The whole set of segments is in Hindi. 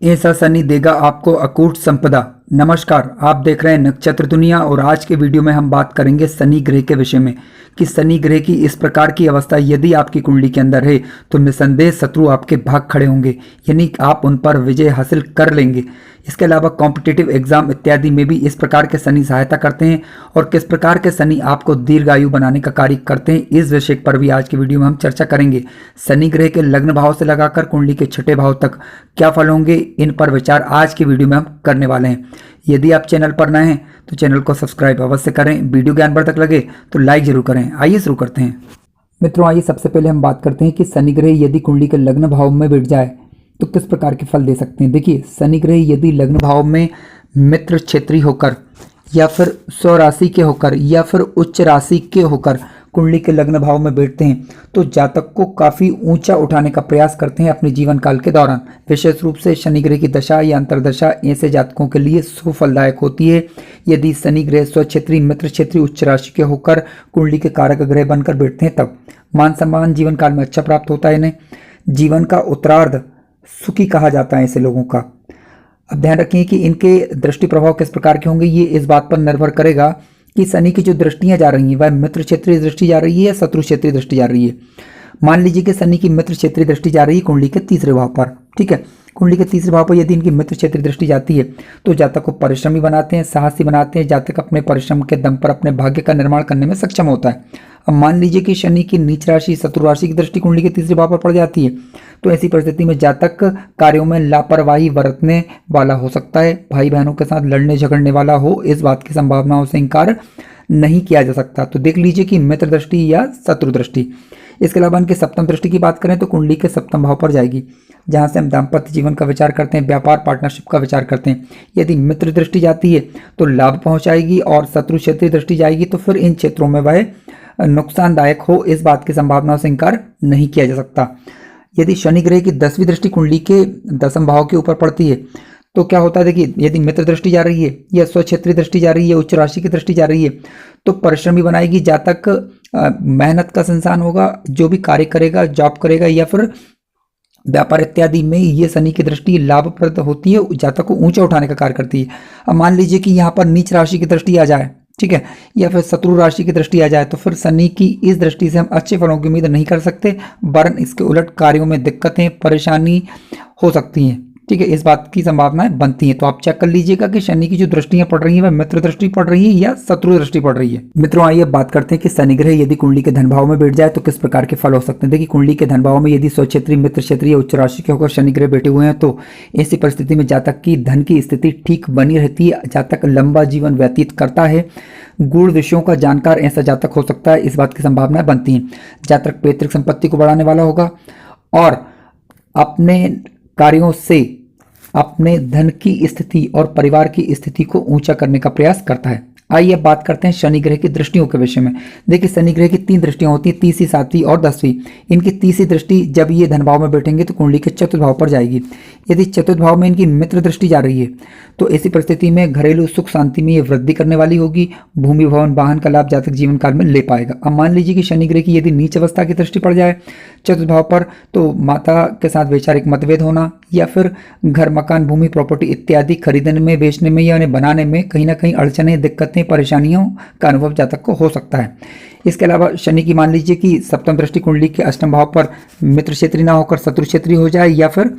ऐसा शनि देगा आपको अकूट संपदा। नमस्कार, आप देख रहे हैं नक्षत्र दुनिया और आज के वीडियो में हम बात करेंगे शनि ग्रह के विषय में कि शनि ग्रह की इस प्रकार की अवस्था यदि आपकी कुंडली के अंदर है तो निसंदेह शत्रु आपके भाग खड़े होंगे, यानी आप उन पर विजय हासिल कर लेंगे। इसके अलावा कॉम्पिटिटिव एग्जाम इत्यादि में भी इस प्रकार के शनि सहायता करते हैं और किस प्रकार के शनि आपको दीर्घायु बनाने का कार्य करते हैं, इस विषय पर भी आज की वीडियो में हम चर्चा करेंगे। शनि ग्रह के लग्न भाव से लगाकर कुंडली के छठे भाव तक क्या फल होंगे, इन पर विचार आज की वीडियो में हम करने वाले हैं। यदि आप चैनल पर नए हैं तो चैनल को सब्सक्राइब अवश्य करें। वीडियो ज्ञानवर्धक लगे तो लाइक जरूर करें। आइए शुरू करते हैं। मित्रों, आइए सबसे पहले हम बात करते हैं कि शनि ग्रह यदि कुंडली के लग्न भाव में बैठ जाए तो किस प्रकार के फल दे सकते हैं। देखिए, शनि ग्रह यदि लग्न भाव में मित्र क्षेत्रीय होकर या फिर स्वराशि के होकर या फिर उच्च राशि के होकर कुंडली के लग्न भाव में बैठते हैं तो जातक को काफ़ी ऊंचा उठाने का प्रयास करते हैं अपने जीवन काल के दौरान। विशेष रूप से शनि ग्रह की दशा या अंतरदशा ऐसे जातकों के लिए सुफलदायक होती है यदि शनि ग्रह स्वक्षेत्री, मित्र क्षेत्री, उच्च राशि के होकर कुंडली के कारक ग्रह बनकर बैठते हैं। तब मान सम्मान जीवन काल में अच्छा प्राप्त होता है। इन्हें जीवन का उत्तरार्ध सुखी कहा जाता है ऐसे लोगों का। अब ध्यान रखिए कि इनके दृष्टि प्रभाव किस प्रकार के होंगे, ये इस बात पर निर्भर करेगा कि शनि की जो दृष्टियां जा रही हैं वह मित्र क्षेत्रीय दृष्टि जा रही है या शत्रु क्षेत्रीय दृष्टि जा रही है। मान लीजिए कि शनि की मित्र क्षेत्रीय दृष्टि जा रही है कुंडली के तीसरे भाव पर, ठीक है। कुंडली के तीसरे भाव पर यदि इनकी मित्र क्षेत्रीय दृष्टि जाती है तो जातक को परिश्रमी बनाते हैं, साहसी बनाते हैं। जातक अपने परिश्रम के दम पर अपने भाग्य का निर्माण करने में सक्षम होता है। अब मान लीजिए कि शनि की नीच राशि, शत्रु राशि की दृष्टि कुंडली के तीसरे भाव पर पड़ जाती है तो ऐसी परिस्थिति में जातक कार्यों में लापरवाही बरतने वाला हो सकता है, भाई बहनों के साथ लड़ने झगड़ने वाला हो। इस बात की संभावनाओं से इनकार नहीं किया जा सकता। तो देख लीजिए कि मित्र दृष्टि या शत्रु दृष्टि। इसके अलावा इनके सप्तम दृष्टि की बात करें तो कुंडली के सप्तम भाव पर जाएगी, जहां से हम दाम्पत्य जीवन का विचार करते हैं, व्यापार पार्टनरशिप का विचार करते हैं। यदि मित्र दृष्टि जाती है तो लाभ पहुंचाएगी और शत्रु क्षेत्रीय दृष्टि जाएगी तो फिर इन क्षेत्रों में वह नुकसानदायक हो, इस बात की संभावनाओं से इनकार नहीं किया जा सकता। यदि शनि ग्रह की 10वीं दृष्टि कुंडली के दसम भाव के ऊपर पड़ती है तो क्या होता है, देखिए, यदि मित्र दृष्टि जा रही है या स्वक्षेत्रीय दृष्टि जा रही है, उच्च राशि की दृष्टि जा रही है तो परिश्रमी बनाएगी। जातक मेहनत का इंसान होगा, जो भी कार्य करेगा, जॉब करेगा या फिर व्यापार इत्यादि में ये शनि की दृष्टि लाभप्रद होती है, जातक को ऊंचा उठाने का कार्य करती है। अब मान लीजिए कि यहाँ पर नीच राशि की दृष्टि आ जाए, ठीक है, या फिर शत्रु राशि की दृष्टि आ जाए तो फिर शनि की इस दृष्टि से हम अच्छे फलों की उम्मीद नहीं कर सकते, वरन इसके उलट कार्यों में दिक्कतें, परेशानी हो सकती हैं, ठीक है। इस बात की संभावनाएं बनती हैं। तो आप चेक कर लीजिएगा कि शनि की जो दृष्टियां पड़ रही हैं वह मित्र दृष्टि पड़ रही है या शत्रु दृष्टि पड़ रही है। मित्रों, आइए बात करते हैं कि शनि ग्रह यदि कुंडली के धन भाव में बैठ जाए तो किस प्रकार के फल हो सकते हैं। देखिए, कुंडली के धन भाव में यदि स्वक्षेत्री, मित्र क्षेत्रीय, उच्च राशि के होकर शनि ग्रह बैठे हुए हैं तो ऐसी परिस्थिति में जातक की धन की स्थिति ठीक बनी रहती है। जातक लंबा जीवन व्यतीत करता है। गूढ़ विषयों का जानकार ऐसा जातक हो सकता है, इस बात की संभावनाएं बनती हैं। जातक पैतृक संपत्ति को बढ़ाने वाला होगा और अपने कार्यों से अपने धन की स्थिति और परिवार की स्थिति को ऊंचा करने का प्रयास करता है। आइए अब बात करते हैं शनि ग्रह की दृष्टियों के विषय में। देखिए, शनि ग्रह की 3 दृष्टियां होती हैं, तीसरी, सातवीं और 10वीं। इनकी तीसरी दृष्टि जब ये धन भाव में बैठेंगे तो कुंडली के चतुर्थ भाव पर जाएगी। यदि चतुर्थ भाव में इनकी मित्र दृष्टि जा रही है तो ऐसी परिस्थिति में घरेलू सुख शांति में ये वृद्धि करने वाली होगी। भूमि, भवन, वाहन का लाभ जातक जीवन काल में ले पाएगा। अब मान लीजिए कि शनि ग्रह की यदि नीच अवस्था की दृष्टि पड़ जाए चतुर्थ भाव पर तो माता के साथ वैचारिक मतभेद होना या फिर घर, मकान, भूमि, प्रॉपर्टी इत्यादि खरीदने में, बेचने में या उन्हें बनाने में कहीं ना कहीं अड़चने, दिक्कतें, परेशानियों का अनुभव जातक को हो सकता है। इसके अलावा शनि की मान लीजिए कि सप्तम दृष्टि कुंडली के अष्टम भाव पर मित्र क्षेत्रीय ना होकर शत्रु क्षेत्रीय हो जाए या फिर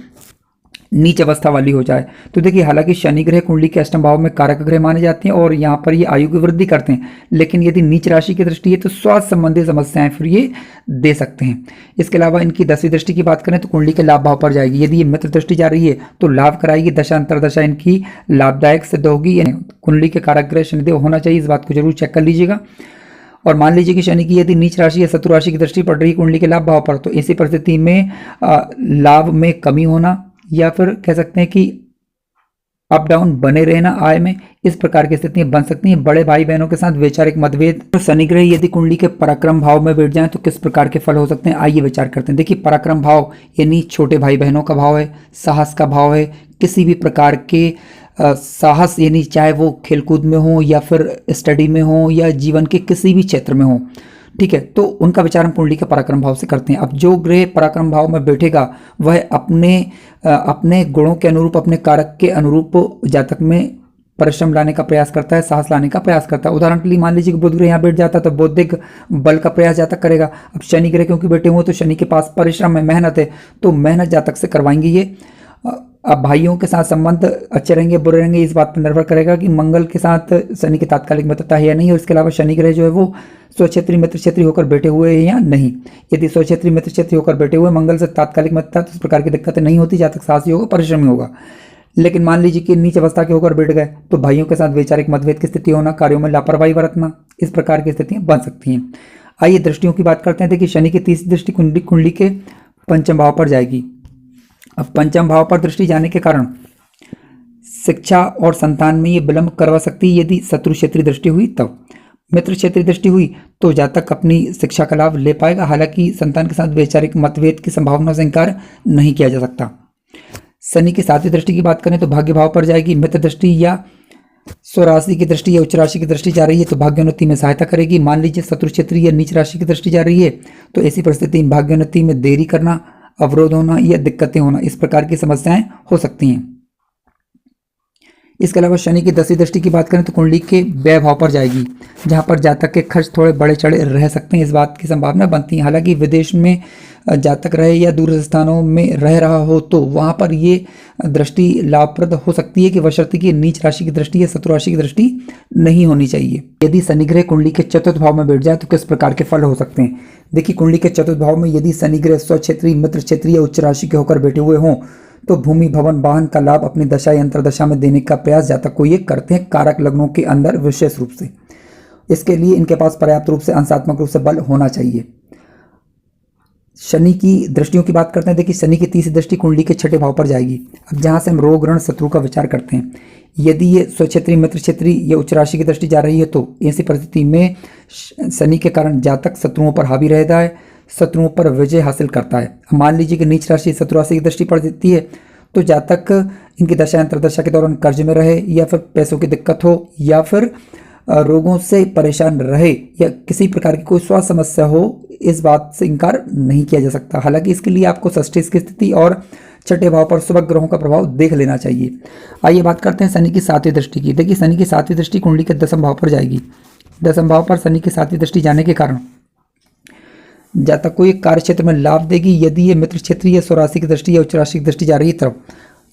नीच अवस्था वाली हो जाए तो देखिए, हालांकि शनि ग्रह कुंडली के अष्टम भाव में कारक ग्रह माने जाते हैं और यहाँ पर ये आयु की वृद्धि करते हैं, लेकिन यदि नीच राशि की दृष्टि है तो स्वास्थ्य संबंधी समस्याएं फिर ये दे सकते हैं। इसके अलावा इनकी 10वीं दृष्टि की बात करें तो कुंडली के लाभ भाव पर जाएगी। यदि ये मित्र दृष्टि जा रही है तो लाभ कराएगी, दशा अंतरदशा इनकी लाभदायक सिद्ध होगी। कुंडली के कारक ग्रह शनिदेव होना चाहिए, इस बात को जरूर चेक कर लीजिएगा। और मान लीजिए कि शनि की यदि नीच राशि या शत्रु राशि की दृष्टि पड़ रही है कुंडली के लाभ भाव पर तो ऐसी परिस्थिति में लाभ में कमी होना या फिर कह सकते हैं कि अप डाउन बने रहना आय में, इस प्रकार की स्थितियां बन सकती हैं। बड़े भाई बहनों के साथ वैचारिक मतभेद। तो शनि ग्रह यदि कुंडली के पराक्रम भाव में बैठ जाएं तो किस प्रकार के फल हो सकते हैं, आइए विचार करते हैं। देखिए, पराक्रम भाव यानी छोटे भाई बहनों का भाव है, साहस का भाव है। किसी भी प्रकार के साहस यानी चाहे वो खेलकूद में हो या फिर स्टडी में हो या जीवन के किसी भी क्षेत्र में हो, ठीक है, तो उनका विचार हम कुंडली के पराक्रम भाव से करते हैं। अब जो ग्रह पराक्रम भाव में बैठेगा वह अपने गुणों के अनुरूप, अपने कारक के अनुरूप जातक में परिश्रम लाने का प्रयास करता है, साहस लाने का प्रयास करता है। उदाहरण के लिए मान लीजिए कि बुध ग्रह यहाँ बैठ जाता है तो बौद्धिक बल का प्रयास जातक करेगा। अब शनि ग्रह क्योंकि बैठे हुए तो शनि के पास परिश्रम है, मेहनत है, तो मेहनत जातक से करवाएंगे ये। अब भाइयों के साथ संबंध अच्छे रहेंगे बुरे रहेंगे इस बात पर निर्भर करेगा कि मंगल के साथ शनि की तात्कालिक मित्रता है या नहीं, और इसके अलावा शनि ग्रह जो है वो स्वक्षेत्री मित्र क्षेत्री होकर बैठे हुए हैं या नहीं। यदि स्वक्षेत्री मित्र क्षेत्री होकर बैठे हुए मंगल से तात्कालिक मित्रता तो इस प्रकार की दिक्कतें नहीं होती, जातक साहसी होगा, परिश्रमी होगा। लेकिन मान लीजिए कि नीच अवस्था के होकर बैठ गए तो भाइयों के साथ वैचारिक मतभेद की स्थिति होना, कार्यों में लापरवाही बरतना, इस प्रकार की स्थितियां बन सकती हैं। आइए दृष्टियों की बात करते हैं। देखिए शनि की तीसरी दृष्टि कुंडली के पंचम भाव पर जाएगी। अब पंचम भाव पर दृष्टि जाने के कारण शिक्षा और संतान में ये विलंब करवा सकती है। यदि शत्रु क्षेत्रीय दृष्टि हुई तब, मित्र क्षेत्रीय दृष्टि हुई तो जातक अपनी शिक्षा का लाभ ले पाएगा। हालांकि संतान के साथ वैचारिक मतभेद की संभावना से इनकार नहीं किया जा सकता। शनि की सातवीं दृष्टि की बात करें तो भाग्य भाव पर जाएगी। मित्र दृष्टि या स्वराशि की दृष्टि या उच्च राशि की दृष्टि जा रही है तो भाग्योन्नति में सहायता करेगी। मान लीजिए शत्रु क्षेत्रीय या नीच राशि की दृष्टि जा रही है तो ऐसी परिस्थिति में भाग्योन्नति में देरी करना, अवरोध होना या दिक्कतें होना, इस प्रकार की समस्याएं हो सकती हैं। इसके अलावा शनि की 10वीं दृष्टि की बात करें तो कुंडली के व्यय भाव पर जाएगी, जहां पर जातक के खर्च थोड़े बड़े चढ़े रह सकते हैं, इस बात की संभावना बनती है। हालांकि विदेश में जातक रहे या दूर स्थानों में रह रहा हो तो वहां पर ये दृष्टि लाभप्रद हो सकती है कि बशर्ते कि नीच राशि की दृष्टि या शत्रु राशि की दृष्टि नहीं होनी चाहिए। यदि शनि ग्रह कुंडली के चतुर्थ भाव में बैठ जाए तो किस प्रकार के फल हो सकते हैं। देखिए कुंडली के चतुर्थ भाव में यदि शनि ग्रह स्वक्षेत्रीय, मित्र क्षेत्रीय या उच्च राशि के होकर बैठे हुए हों तो भूमि, भवन, वाहन का लाभ अपनी दशा या अंतर्दशा में देने का प्रयास जातक को ये करते हैं, कारक लग्नों के अंदर विशेष रूप से। इसके लिए इनके पास पर्याप्त रूप से अंशात्मक रूप से बल होना चाहिए। शनि की दृष्टियों की बात करते हैं। देखिए शनि की तीसरी दृष्टि कुंडली के छठे भाव पर जाएगी। अब जहां से हम रोग, ऋण, शत्रु का विचार करते हैं, यदि ये स्वक्षेत्रीय, मित्र क्षेत्रीय या उच्च राशि की दृष्टि जा रही है तो ऐसी परिस्थिति में शनि के कारण जातक शत्रुओं पर हावी रहता है, शत्रुओं पर विजय हासिल करता है। मान लीजिए कि नीच राशि शत्रु राशि की दृष्टि पड़ जाती है तो जातक इनकी दशा अंतर्दशा के दौरान कर्ज में रहे या फिर पैसों की दिक्कत हो या फिर रोगों से परेशान रहे या किसी प्रकार की कोई स्वास्थ्य समस्या हो, इस बात से इनकार नहीं किया जा सकता। हालांकि इसके लिए आपको षष्ठी की स्थिति और छठे भाव पर शुभ ग्रहों का प्रभाव देख लेना चाहिए। आइए बात करते हैं शनि की सातवीं दृष्टि की। देखिए शनि की सातवीं दृष्टि कुंडली के दसम भाव पर जाएगी। दसम भाव पर शनि की सातवीं दृष्टि जाने के कारण जातक को ये कार्य क्षेत्र में लाभ देगी। यदि ये मित्र क्षेत्र या स्वराशि की दृष्टि या उच्च राशि की दृष्टि जा रही है तब,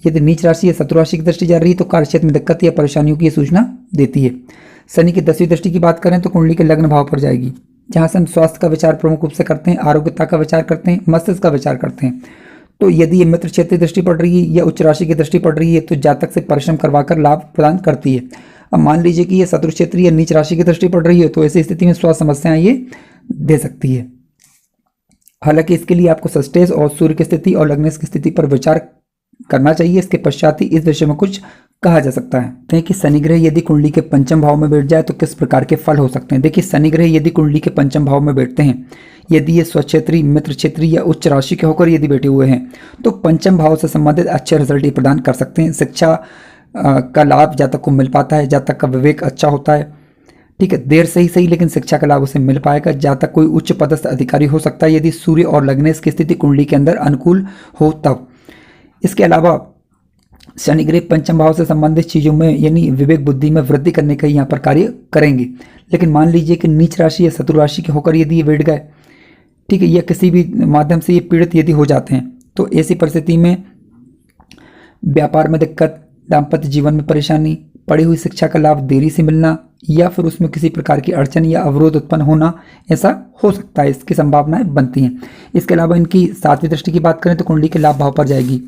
यदि नीच राशि या शत्रु राशि की दृष्टि जा रही है तो कार्य क्षेत्र में दिक्कत या परेशानियों की सूचना देती है। शनि की 10वीं दृष्टि की बात करें तो कुंडली के लग्न भाव पर जाएगी, जहां से हम स्वास्थ्य का विचार प्रमुख रूप से करते हैं, आरोग्यता का विचार करते हैं, मस्तिष्क का विचार करते हैं। तो यदि ये मित्र क्षेत्रीय दृष्टि पड़ रही है या उच्च राशि की दृष्टि पड़ रही है तो जातक से परिश्रम करवाकर लाभ प्रदान करती है। अब मान लीजिए कि ये शत्रु क्षेत्रीय या नीच राशि की दृष्टि पड़ रही है तो ऐसी स्थिति में स्वास्थ्य समस्याएं ये दे सकती है। हालांकि इसके लिए आपको षष्ठेश और सूर्य की स्थिति और लग्नेश की स्थिति पर विचार करना चाहिए। इसके पश्चात ही इस विषय में कुछ कहा जा सकता है कि शनि ग्रह यदि कुंडली के पंचम भाव में बैठ जाए तो किस प्रकार के फल हो सकते हैं। देखिए शनि ग्रह यदि कुंडली के पंचम भाव में बैठते हैं, यदि ये स्वक्षेत्री, मित्र क्षेत्रीय या उच्च राशि के होकर यदि बैठे हुए हैं तो पंचम भाव से संबंधित अच्छे रिजल्ट ये प्रदान कर सकते हैं। शिक्षा का लाभ जातक को मिल पाता है, जातक का विवेक अच्छा होता है, ठीक है, देर से ही सही लेकिन शिक्षा का लाभ उसे मिल पाएगा। जातक कोई उच्च पदस्थ अधिकारी हो सकता है यदि सूर्य और लग्नेश की स्थिति कुंडली के अंदर अनुकूल हो तब। इसके अलावा शनि ग्रह पंचम भाव से संबंधित चीजों में यानी विवेक बुद्धि में वृद्धि करने का यहाँ पर कार्य करेंगे। लेकिन मान लीजिए कि नीच राशि या शत्रु राशि के होकर यदि ये बैठ गए, ठीक है, या किसी भी माध्यम से ये पीड़ित यदि हो जाते हैं तो ऐसी परिस्थिति में व्यापार में दिक्कत, दाम्पत्य जीवन में परेशानी, पढ़ी हुई शिक्षा का लाभ देरी से मिलना या फिर उसमें किसी प्रकार की अड़चन या अवरोध उत्पन्न होना, ऐसा हो सकता है, इसकी संभावनाएं बनती हैं। इसके अलावा इनकी सातवीं दृष्टि की बात करें तो कुंडली के लाभ भाव पर जाएगी।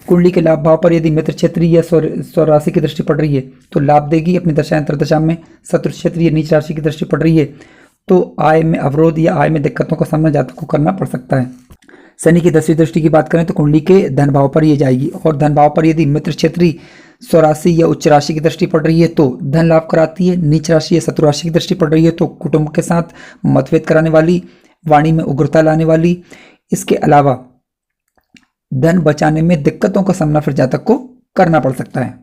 कुंडली के लाभ भाव पर यदि मित्र क्षेत्रीय या स्वराशि की दृष्टि पड़ रही है तो लाभ देगी अपनी दशा अंतर्दशा में। शत्रु क्षेत्रीय नीच राशि की दृष्टि पड़ रही है तो आय में अवरोध या आय में दिक्कतों का सामना जातक को करना पड़ सकता है। शनि की 10वीं दृष्टि की बात करें तो कुंडली के धन भाव पर ये जाएगी और धन भाव पर यदि मित्र क्षेत्रीय, स्वराशि या उच्च राशि की दृष्टि पड़ रही है तो धन लाभ कराती है। नीच राशि या शत्रु राशि की दृष्टि पड़ रही है तो कुटुंब के साथ मतभेद कराने वाली, वाणी में उग्रता लाने वाली, इसके अलावा धन बचाने में दिक्कतों का सामना फिर जातक को करना पड़ सकता है।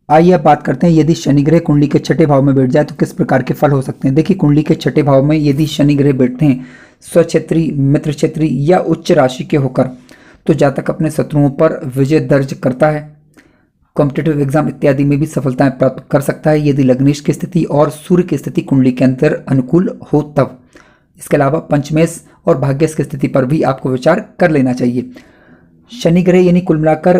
आइए अब बात करते हैं यदि शनि ग्रह कुंडली के छठे भाव में बैठ जाए तो किस प्रकार के फल हो सकते हैं। देखिए, कुंडली के छठे भाव में यदि शनि ग्रह बैठते हैं स्वक्षेत्री, मित्र क्षेत्री या उच्च राशि के होकर, तो जातक अपने शत्रुओं पर विजय दर्ज करता है, कॉम्पिटेटिव एग्जाम इत्यादि में भी सफलताएं प्राप्त कर सकता है यदि लग्नेश की स्थिति और सूर्य की स्थिति कुंडली के अंदर अनुकूल हो तब। इसके अलावा पंचमेश और भाग्येश की स्थिति पर भी आपको विचार कर लेना चाहिए। शनि ग्रह यानी कुल मिलाकर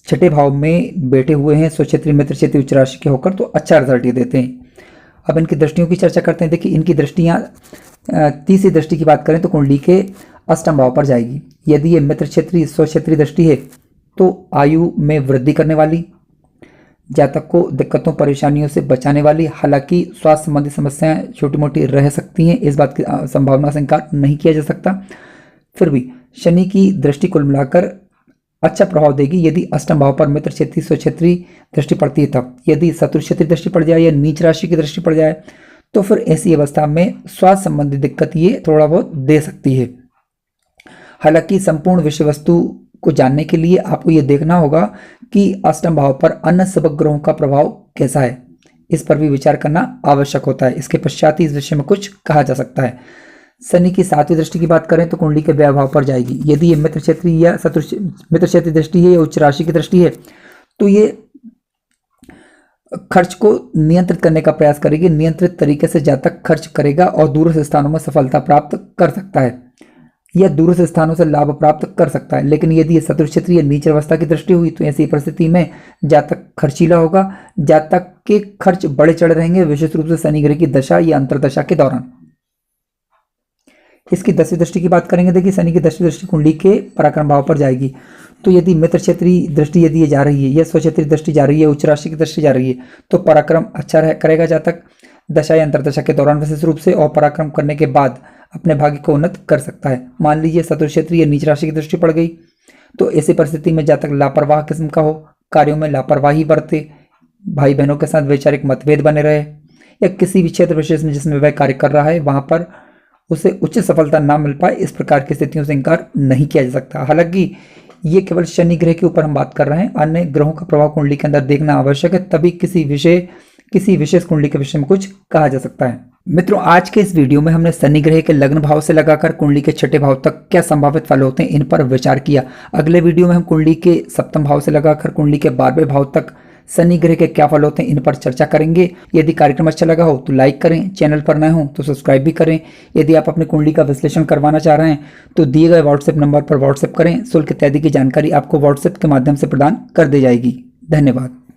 छठे भाव में बैठे हुए हैं स्वक्षेत्री, मित्र क्षेत्री, उच्च राशि के होकर, तो अच्छा रिजल्ट ये देते हैं। अब इनकी दृष्टियों की चर्चा करते हैं। देखिए, इनकी दृष्टियां, तीसरी दृष्टि की बात करें तो कुंडली के अष्टम भाव पर जाएगी। यदि ये मित्र क्षेत्री, स्वक्षेत्री दृष्टि है तो आयु में वृद्धि करने वाली, जातक को दिक्कतों परेशानियों से बचाने वाली, हालांकि स्वास्थ्य संबंधी समस्याएं छोटी मोटी रह सकती हैं, इस बात की संभावना से इनकार नहीं किया जा सकता। फिर भी शनि की दृष्टि कुल मिलाकर अच्छा प्रभाव देगी यदि अष्टम भाव पर मित्र क्षेत्री, स्वक्षेत्री दृष्टि पड़ती है तब। यदि शत्रु क्षेत्री दृष्टि पड़ जाए या नीच राशि की दृष्टि पड़ जाए तो फिर ऐसी अवस्था में स्वास्थ्य संबंधी दिक्कत ये थोड़ा बहुत दे सकती है। हालांकि संपूर्ण विषय वस्तु को जानने के लिए आपको ये देखना होगा कि अष्टम भाव पर अन्य सबक ग्रहों का प्रभाव कैसा है, इस पर भी विचार करना आवश्यक होता है। इसके पश्चात ही इस विषय में कुछ कहा जा सकता है। शनि की सातवीं दृष्टि की बात करें तो कुंडली के व्यय भाव पर जाएगी। यदि ये मित्र क्षेत्री या मित्र क्षेत्री दृष्टि है या उच्च राशि की दृष्टि है तो ये खर्च को नियंत्रित करने का प्रयास करेगी। नियंत्रित तरीके से जातक खर्च करेगा और दूरस्थ स्थानों में सफलता प्राप्त कर सकता है या दूरस्थ स्थानों से लाभ प्राप्त कर सकता है। लेकिन यदि ये शत्रु क्षेत्र या नीच अवस्था की दृष्टि हुई तो ऐसी परिस्थिति में जातक खर्चीला होगा। जातक के खर्च बड़े चढ़ रहेंगे, विशेष रूप से शनि ग्रह की दशा या अंतरदशा के दौरान। इसकी 10वीं दृष्टि की बात करेंगे। देखिए, शनि की 10वीं दृष्टि कुंडली के पराक्रम भाव पर जाएगी। तो यदि मित्र क्षेत्रीय दृष्टि यदि ये जा रही है या स्वक्षेत्रीय दृष्टि जा रही है, उच्च राशि की दृष्टि जा रही है तो पराक्रम अच्छा करेगा जातक दशा या अंतरदशा के दौरान विशेष रूप से, और पराक्रम करने के बाद अपने भाग्य को उन्नत कर सकता है। मान लीजिए शत्रु क्षेत्रीय या नीच राशि की दृष्टि पड़ गई तो ऐसी परिस्थिति में जातक लापरवाह किस्म का हो, कार्यों में लापरवाही बरते, भाई बहनों के साथ वैचारिक मतभेद बने रहे या किसी भी क्षेत्र विशेष में जिसमें वह कार्य कर रहा है वहां पर उसे उच्च सफलता ना मिल पाए, इस प्रकार की स्थितियों से इनकार नहीं किया जा सकता। हालांकि ये केवल शनि ग्रह के ऊपर हम बात कर रहे हैं, अन्य ग्रहों का प्रभाव कुंडली के अंदर देखना आवश्यक है, तभी किसी विशेष कुंडली के विषय में कुछ कहा जा सकता है। मित्रों, आज के इस वीडियो में हमने शनि ग्रह के लग्न भाव से लगाकर कुंडली के छठे भाव तक क्या संभावित फल होते हैं इन पर विचार किया। अगले वीडियो में हम कुंडली के सप्तम भाव से लगाकर कुंडली के 12वें भाव तक शनि ग्रह के क्या फल होते हैं इन पर चर्चा करेंगे। यदि कार्यक्रम अच्छा लगा हो तो लाइक करें, चैनल पर नए हो तो सब्सक्राइब भी करें। यदि आप अपनी कुंडली का विश्लेषण करवाना चाह रहे हैं तो दिए गए व्हाट्सएप नंबर पर व्हाट्सएप करें। शुल्क इत्यादि की जानकारी आपको व्हाट्सएप के माध्यम से प्रदान कर दी जाएगी। धन्यवाद।